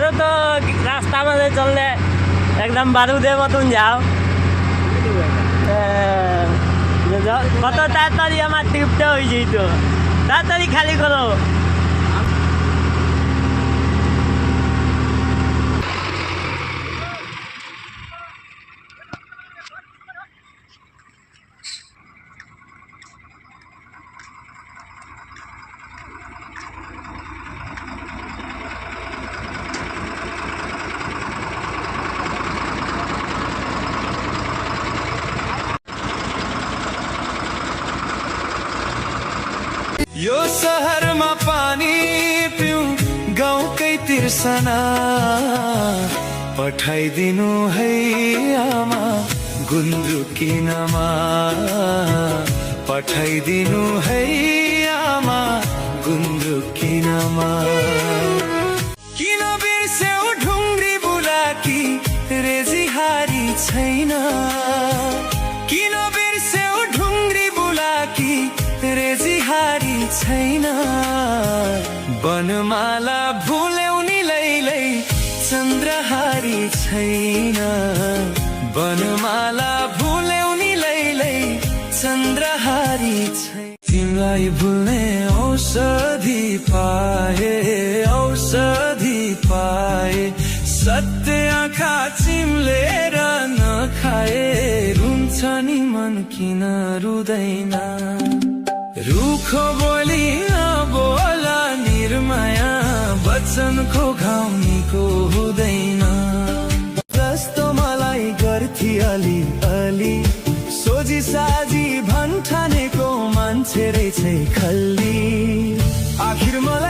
मेरो त रास्तामा चाहिँ चल्ने एकदम बारुदे मतन जाओ कत तातरी আমার টিপটা হই যেত তাড়াতাড়ি খালি করো यो सहरमा पानी पिउँ गाउँकै तिर्सना पठाइदिनु है आमा गुन्द्रुकिनमा पठाइदिनु है आमा गुन्द्रुकिनमा किन बिर्स्यौ ढुङ्ग्री बुलाकी रेजिहारी छैन किन बिर्स्यौ ढुङ्ग्री बुलाकी रेजिहारी छैन बनमाला भुल्यौ नि लैलै चन्द्रहारी छैन बनमाला भुल्यौ नि लैलै चन्द्रहारी छैन तिमीलाई भुल्ने औषधि पाए सत्य आँखा चिम्लेर नखाए रुन्छ नि मन किन रुँदैन रुखो बोली बोला निर्माया वचनको घाउ निको हुँदैन जस्तो मलाई गर्थी अलि अलि सोझी साझी भन्ठानेको मान्छे रहेछ खल्ली आखिर मलाई